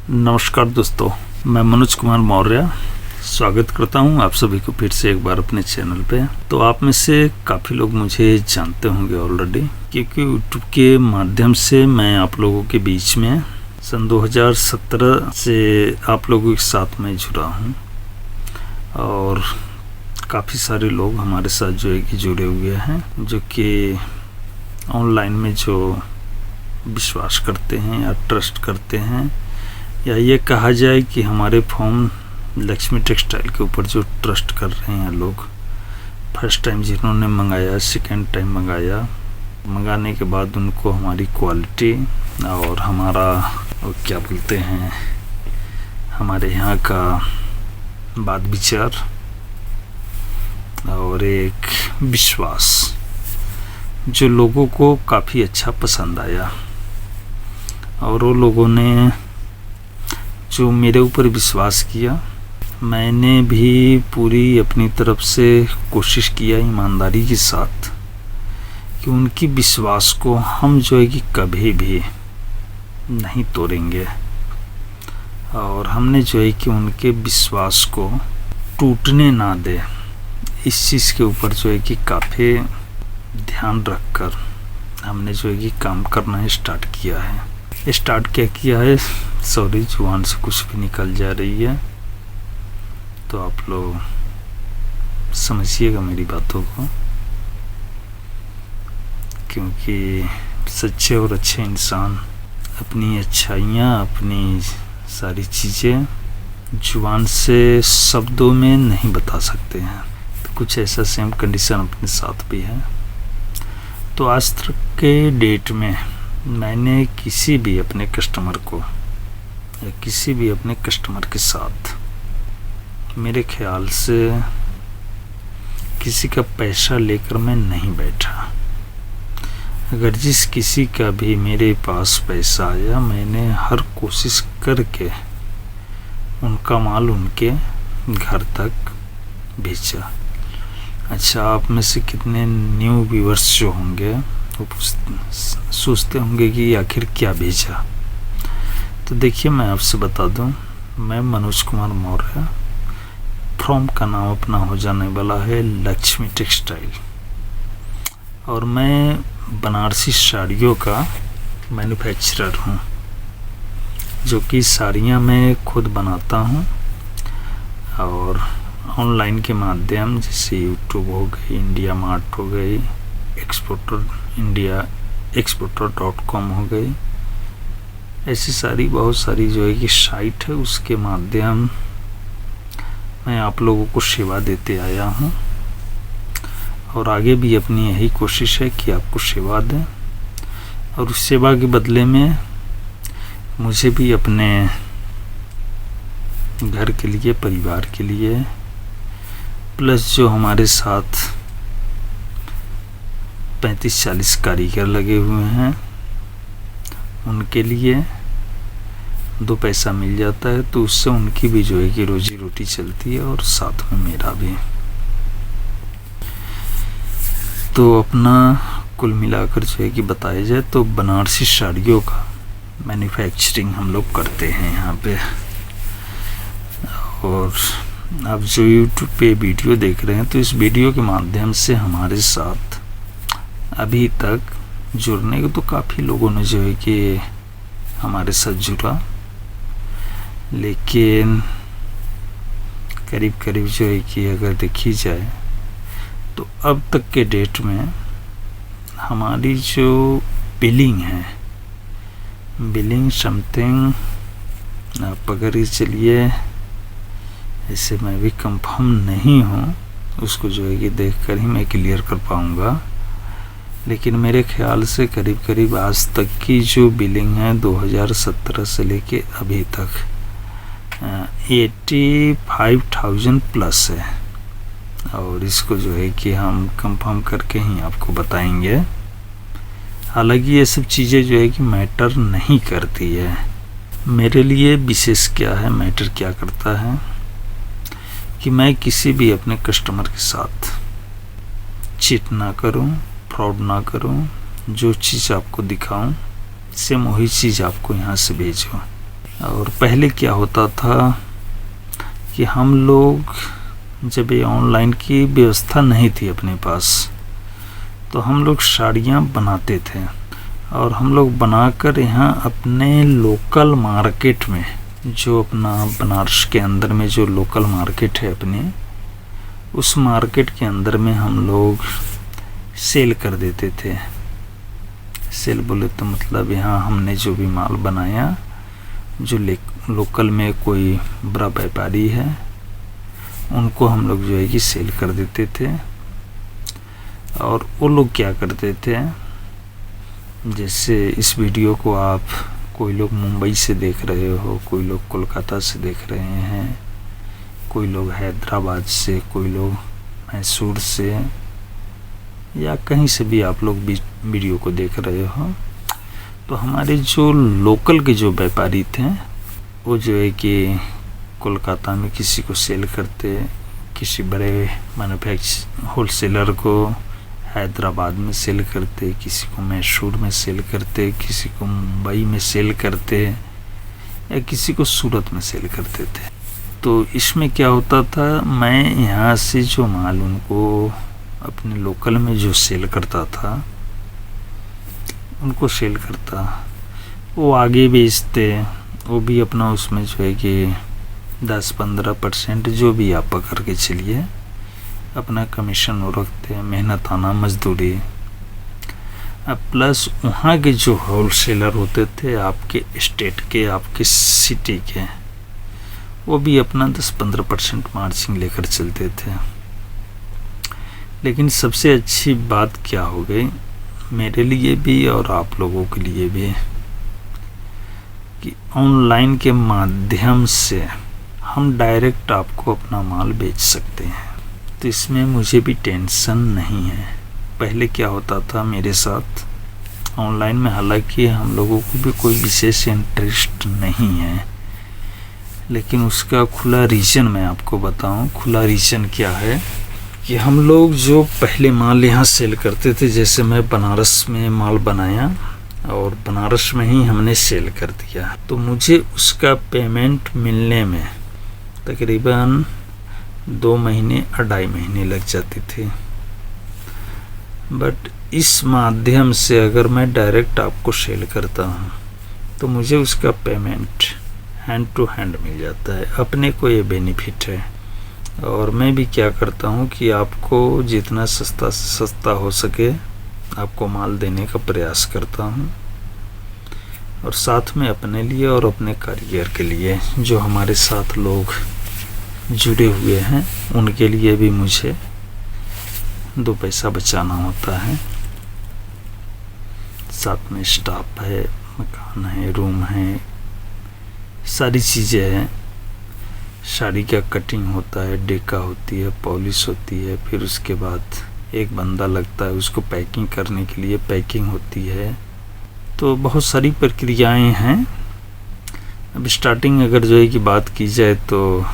नमस्कार दोस्तों, मैं मनोज कुमार मौर्य स्वागत करता हूं आप सभी को फिर से एक बार अपने चैनल पे। तो आप में से काफ़ी लोग मुझे जानते होंगे ऑलरेडी, क्योंकि यूट्यूब के माध्यम से मैं आप लोगों के बीच में सन 2017 से आप लोगों के साथ में जुड़ा हूं और काफ़ी सारे लोग हमारे साथ जो है कि जुड़े हुए हैं, जो कि ऑनलाइन में जो विश्वास करते हैं या ट्रस्ट करते हैं, या ये कहा जाए कि हमारे फॉर्म लक्ष्मी टेक्सटाइल के ऊपर जो ट्रस्ट कर रहे हैं लोग। फर्स्ट टाइम जिन्होंने मंगाया, सेकेंड टाइम मंगाने के बाद उनको हमारी क्वालिटी और हमारा क्या बोलते हैं, हमारे यहाँ का बात विचार और एक विश्वास जो लोगों को काफ़ी अच्छा पसंद आया, और वो लोगों ने जो मेरे ऊपर विश्वास किया, मैंने भी पूरी अपनी तरफ से कोशिश किया ईमानदारी के साथ कि उनकी विश्वास को हम जो है कि कभी भी नहीं तोड़ेंगे, और हमने जो है कि उनके विश्वास को टूटने ना दे, इस चीज़ के ऊपर जो है कि काफ़ी ध्यान रखकर हमने जो है कि काम करना स्टार्ट किया है। क्या किया है, सॉरी जुबान से कुछ भी निकल जा रही है, तो आप लोग समझिएगा मेरी बातों को, क्योंकि सच्चे और अच्छे इंसान अपनी अच्छाइयाँ, अपनी सारी चीज़ें जुबान से शब्दों में नहीं बता सकते हैं। तो कुछ ऐसा सेम कंडीशन अपने साथ भी है। तो आज तक के डेट में मैंने किसी भी अपने कस्टमर को या किसी भी अपने कस्टमर के साथ मेरे ख्याल से किसी का पैसा लेकर मैं नहीं बैठा। अगर जिस किसी का भी मेरे पास पैसा आया, मैंने हर कोशिश करके उनका माल उनके घर तक भेजा। अच्छा, आप में से कितने न्यू व्यूअर्स जो होंगे वो सोचते होंगे कि आखिर क्या भेजा। तो देखिए, मैं आपसे बता दूं, मैं मनोज कुमार मौर्य, फ्रॉम का नाम अपना हो जाने वाला है लक्ष्मी टेक्सटाइल, और मैं बनारसी साड़ियों का मैन्युफैक्चरर हूं, जो कि साड़ियां मैं खुद बनाता हूं और ऑनलाइन के माध्यम, जैसे यूट्यूब हो गई, इंडिया मार्ट हो गई, exporter.com हो गई, ऐसी बहुत सारी जो है कि साइट है, उसके माध्यम मैं आप लोगों को सेवा देते आया हूं, और आगे भी अपनी यही कोशिश है कि आपको सेवा दें, और उस सेवा के बदले में मुझे भी अपने घर के लिए, परिवार के लिए, प्लस जो हमारे साथ 35-40 कारीगर लगे हुए हैं, उनके लिए 2 पैसा मिल जाता है, तो उससे उनकी भी जो है कि रोजी रोटी चलती है, और साथ में मेरा भी। तो अपना कुल मिलाकर जो है कि बताया जाए तो बनारसी साड़ियों का मैन्युफैक्चरिंग हम लोग करते हैं यहाँ पे। और आप जो YouTube पे वीडियो देख रहे हैं, तो इस वीडियो के माध्यम से हमारे साथ अभी तक जुड़ने को तो काफ़ी लोगों ने जो है कि हमारे साथ जुड़ा, लेकिन करीब जो है कि अगर देखी जाए तो अब तक के डेट में हमारी जो बिलिंग है, बिलिंग समथिंग, आप अगर ये चलिए, ऐसे मैं भी कंफर्म नहीं हूँ, उसको जो है कि देखकर ही मैं क्लियर कर पाऊँगा, लेकिन मेरे ख्याल से करीब आज तक की जो बिलिंग है 2017 से लेके अभी तक 85,000 प्लस है, और इसको जो है कि हम कंफर्म करके ही आपको बताएंगे। हालांकि ये सब चीज़ें जो है कि मैटर नहीं करती है मेरे लिए। विशेष क्या है, मैटर क्या करता है कि मैं किसी भी अपने कस्टमर के साथ चीट ना करूं, फ्रॉड ना करूं, जो चीज़ आपको दिखाऊं सेम वही चीज़ आपको यहाँ से भेजो। और पहले क्या होता था कि हम लोग जब ये ऑनलाइन की व्यवस्था नहीं थी अपने पास, तो हम लोग साड़ियाँ बनाते थे और हम लोग बनाकर यहाँ अपने लोकल मार्केट में, जो अपना बनारस के अंदर में जो लोकल मार्केट है अपने, उस मार्केट के अंदर में हम लोग सेल कर देते थे। सेल बोले तो मतलब यहाँ हमने जो भी माल बनाया, जो लोकल में कोई बड़ा व्यापारी है, उनको हम लोग जो है कि सेल कर देते थे। और वो लोग क्या करते थे, जैसे इस वीडियो को आप कोई लोग मुंबई से देख रहे हो, कोई लोग कोलकाता से देख रहे हैं, कोई लोग हैदराबाद से, कोई लोग मैसूर से, या कहीं से भी आप लोग वीडियो को देख रहे हो, तो हमारे जो लोकल के जो व्यापारी थे, वो जो है कि कोलकाता में किसी को सेल करते, किसी बड़े होलसेलर को हैदराबाद में सेल करते, किसी को मैसूर में सेल करते, किसी को मुंबई में सेल करते, या किसी को सूरत में सेल करते थे। तो इसमें क्या होता था, मैं यहाँ से जो माल उनको अपने लोकल में जो सेल करता था, उनको सेल करता, वो आगे बेचते, वो भी अपना उसमें जो है कि 10-15% जो भी आप पकड़ के चलिए, अपना कमीशन वो रखते, मेहनत आना, मजदूरी। अब प्लस वहाँ के जो होलसेलर होते थे आपके स्टेट के, आपके सिटी के, वो भी अपना 10-15% मार्जिन लेकर चलते थे। लेकिन सबसे अच्छी बात क्या हो गई मेरे लिए भी और आप लोगों के लिए भी, कि ऑनलाइन के माध्यम से हम डायरेक्ट आपको अपना माल बेच सकते हैं। तो इसमें मुझे भी टेंशन नहीं है। पहले क्या होता था मेरे साथ ऑनलाइन में, हालांकि हम लोगों को भी कोई विशेष इंटरेस्ट नहीं है, लेकिन उसका खुला रीज़न मैं आपको बताऊं। खुला रीज़न क्या है कि हम लोग जो पहले माल यहाँ सेल करते थे, जैसे मैं बनारस में माल बनाया और बनारस में ही हमने सेल कर दिया, तो मुझे उसका पेमेंट मिलने में तकरीबन 2 महीने 2.5 महीने लग जाते थे। बट इस माध्यम से अगर मैं डायरेक्ट आपको सेल करता हूँ, तो मुझे उसका पेमेंट हैंड टू हैंड मिल जाता है। अपने को ये बेनिफिट है। और मैं भी क्या करता हूँ कि आपको जितना सस्ता से सस्ता हो सके आपको माल देने का प्रयास करता हूँ, और साथ में अपने लिए और अपने करियर के लिए जो हमारे साथ लोग जुड़े हुए हैं, उनके लिए भी मुझे 2 पैसा बचाना होता है। साथ में स्टाफ है, मकान है, रूम है, सारी चीज़ें हैं। साड़ी का कटिंग होता है, डेका होती है, पॉलिश होती है, फिर उसके बाद एक बंदा लगता है उसको पैकिंग करने के लिए, पैकिंग होती है। तो बहुत सारी प्रक्रियाएं हैं। अब स्टार्टिंग अगर जो है कि बात की जाए, तो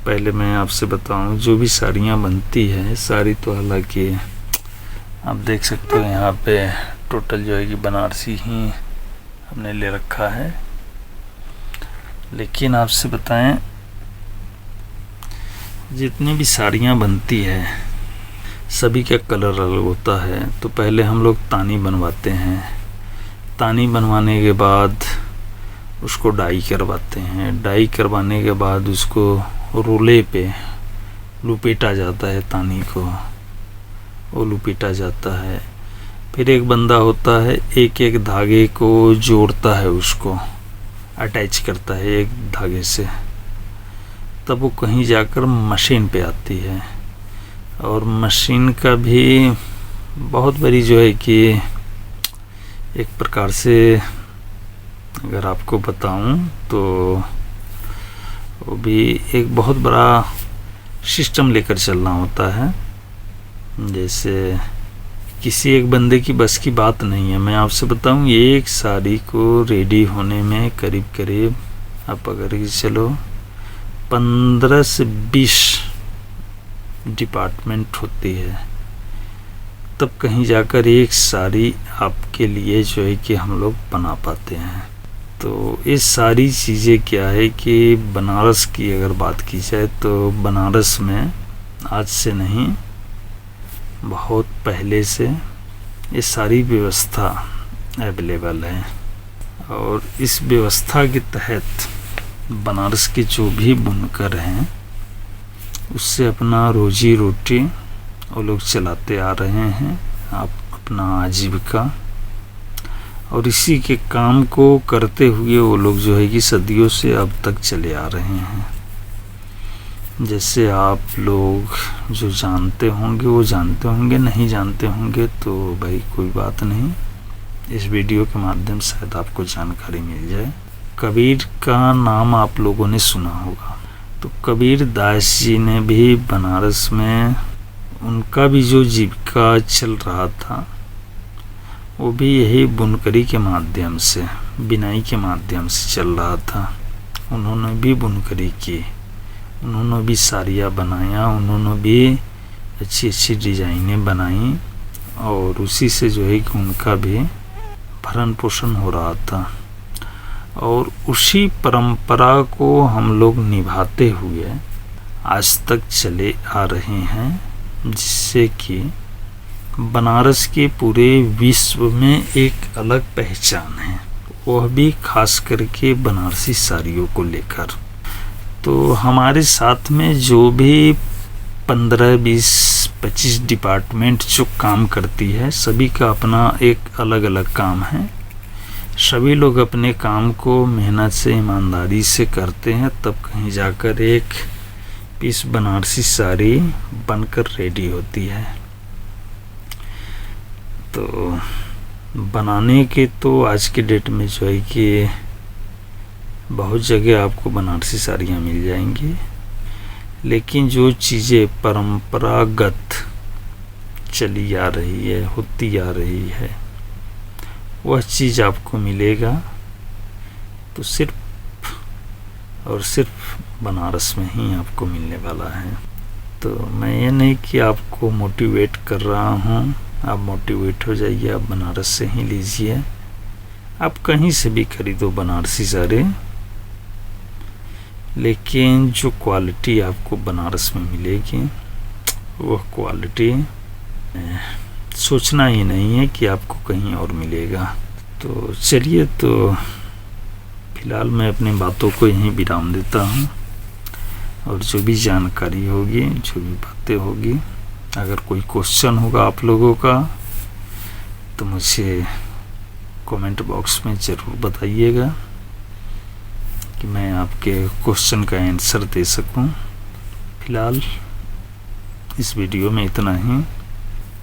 पहले मैं आपसे बताऊं, जो भी साड़ियाँ बनती है, साड़ी तो हालांकि आप देख सकते हो यहाँ पे टोटल जो है कि बनारसी ही हमने ले रखा है। लेकिन आपसे बताएं, जितनी भी साड़ियाँ बनती है सभी का कलर अलग होता है। तो पहले हम लोग तानी बनवाते हैं, तानी बनवाने के बाद उसको डाई करवाते हैं, डाई करवाने के बाद उसको रोले पे लुपेटा जाता है, तानी को वो लुपेटा जाता है। फिर एक बंदा होता है, एक एक धागे को जोड़ता है, उसको अटैच करता है एक धागे से, तब वो कहीं जाकर मशीन पे आती है। और मशीन का भी बहुत बड़ी जो है कि एक प्रकार से अगर आपको बताऊं तो वो भी एक बहुत बड़ा सिस्टम लेकर चलना होता है। जैसे किसी एक बंदे की बस की बात नहीं है। मैं आपसे बताऊं, एक साड़ी को रेडी होने में करीब करीब आप अगर चलो 15 से 20 डिपार्टमेंट होती है, तब कहीं जाकर एक साड़ी आपके लिए जो है कि हम लोग बना पाते हैं। तो ये सारी चीज़ें क्या है कि बनारस की अगर बात की जाए तो बनारस में आज से नहीं, बहुत पहले से ये सारी व्यवस्था अवेलेबल है। और इस व्यवस्था के तहत बनारस के जो भी बुनकर हैं उससे अपना रोजी रोटी वो लोग चलाते आ रहे हैं, आप अपना आजीविका। और इसी के काम को करते हुए वो लोग जो है कि सदियों से अब तक चले आ रहे हैं। जैसे आप लोग जो जानते होंगे वो जानते होंगे, नहीं जानते होंगे तो भाई कोई बात नहीं, इस वीडियो के माध्यम से शायद आपको जानकारी मिल जाए। कबीर का नाम आप लोगों ने सुना होगा, तो कबीर दास जी ने भी बनारस में उनका भी जो जीविका चल रहा था वो भी यही बुनकरी के माध्यम से, बिनाई के माध्यम से चल रहा था। उन्होंने भी बुनकरी की, उन्होंने भी साड़ियाँ बनाया, उन्होंने भी अच्छी अच्छी डिज़ाइनें बनाई और उसी से जो है कि उनका भी भरण पोषण हो रहा था। और उसी परंपरा को हम लोग निभाते हुए आज तक चले आ रहे हैं, जिससे कि बनारस के पूरे विश्व में एक अलग पहचान है, वह भी खास करके बनारसी साड़ियों को लेकर। तो हमारे साथ में जो भी 15, 20, 25 डिपार्टमेंट जो काम करती है, सभी का अपना एक अलग अलग काम है। सभी लोग अपने काम को मेहनत से, ईमानदारी से करते हैं, तब कहीं जाकर एक पीस बनारसी साड़ी बनकर रेडी होती है। तो बनाने के तो आज के डेट में जो है कि बहुत जगह आपको बनारसी साड़ियाँ मिल जाएंगी, लेकिन जो चीज़ें परंपरागत चली आ रही है, होती आ रही है, वह चीज़ आपको मिलेगा तो सिर्फ और सिर्फ बनारस में ही आपको मिलने वाला है। तो मैं ये नहीं कि आपको मोटिवेट कर रहा हूँ, आप मोटिवेट हो जाइए, आप बनारस से ही लीजिए, आप कहीं से भी खरीदो बनारसी साड़ी, लेकिन जो क्वालिटी आपको बनारस में मिलेगी वह क्वालिटी सोचना ही नहीं है कि आपको कहीं और मिलेगा। तो चलिए, तो फिलहाल मैं अपनी बातों को यहीं विराम देता हूँ, और जो भी जानकारी होगी, जो भी बातें होगी, अगर कोई क्वेश्चन होगा आप लोगों का तो मुझे कमेंट बॉक्स में ज़रूर बताइएगा कि मैं आपके क्वेश्चन का आंसर दे सकूं। फिलहाल इस वीडियो में इतना ही,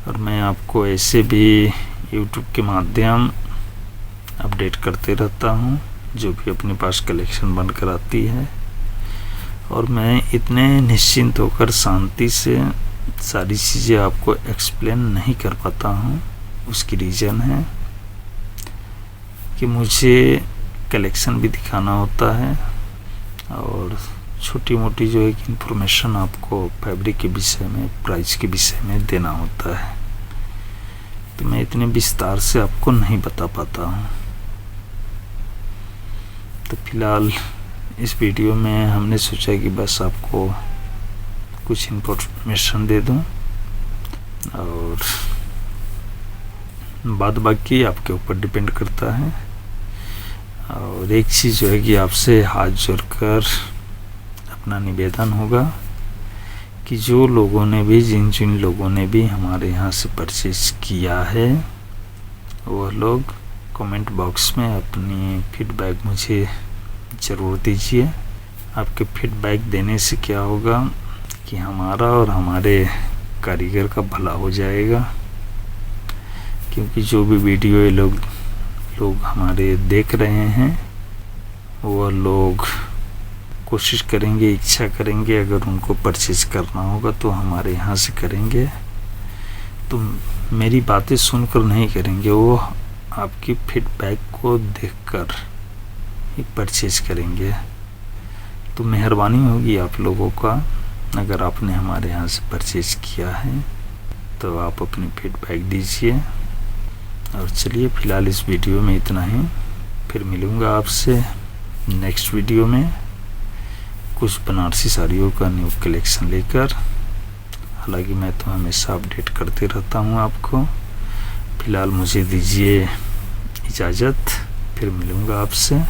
और मैं आपको ऐसे भी YouTube के माध्यम अपडेट करते रहता हूं, जो भी अपने पास कलेक्शन बनकर आती है। और मैं इतने निश्चिंत होकर शांति से सारी चीज़ें आपको एक्सप्लेन नहीं कर पाता हूं। उसकी रीज़न है कि मुझे कलेक्शन भी दिखाना होता है और छोटी मोटी जो एक इन्फॉर्मेशन आपको फैब्रिक के विषय में, प्राइस के विषय में देना होता है। तो मैं इतने विस्तार से आपको नहीं बता पाता हूँ। तो फिलहाल इस वीडियो में हमने सोचा कि बस आपको कुछ इन्फॉर्मेशन दे दूँ, और बाद बाकी आपके ऊपर डिपेंड करता है। और एक चीज़ जो है कि आपसे हाथ जोड़कर अपना निवेदन होगा कि जो लोगों ने भी, जिन लोगों ने भी हमारे यहाँ से परचेज किया है, वह लोग कमेंट बॉक्स में अपनी फीडबैक मुझे ज़रूर दीजिए। आपके फीडबैक देने से क्या होगा कि हमारा और हमारे कारीगर का भला हो जाएगा, क्योंकि जो भी वीडियो ये लोग हमारे देख रहे हैं, वह लोग कोशिश करेंगे, इच्छा करेंगे, अगर उनको परचेज करना होगा तो हमारे यहाँ से करेंगे। तो मेरी बातें सुनकर नहीं करेंगे, वो आपकी फीडबैक को देखकर ही परचेज करेंगे। तो मेहरबानी होगी आप लोगों का, अगर आपने हमारे यहाँ से परचेज किया है तो आप अपनी फीडबैक दीजिए। और चलिए, फ़िलहाल इस वीडियो में इतना ही। फिर मिलूँगा आपसे नेक्स्ट वीडियो में कुछ बनारसी साड़ियों का न्यू कलेक्शन लेकर। हालांकि मैं तो हमेशा अपडेट करते रहता हूँ आपको। फ़िलहाल मुझे दीजिए इजाज़त, फिर मिलूँगा आपसे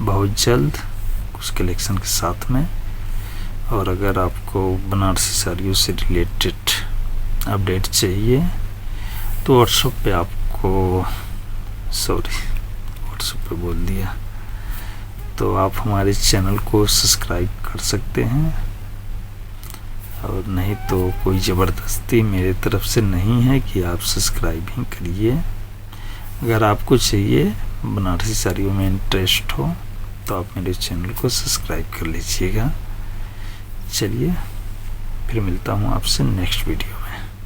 बहुत जल्द कुछ कलेक्शन के साथ में। और अगर आपको बनारसी साड़ियों से रिलेटेड अपडेट चाहिए तो व्हाट्सएप पे व्हाट्सएप पे बोल दिया, तो आप हमारे चैनल को सब्सक्राइब कर सकते हैं। और नहीं तो कोई ज़बरदस्ती मेरे तरफ से नहीं है कि आप सब्सक्राइब ही करिए। अगर आपको चाहिए बनारसी साड़ियों में इंटरेस्ट हो तो आप मेरे चैनल को सब्सक्राइब कर लीजिएगा। चलिए फिर मिलता हूँ आपसे नेक्स्ट वीडियो में।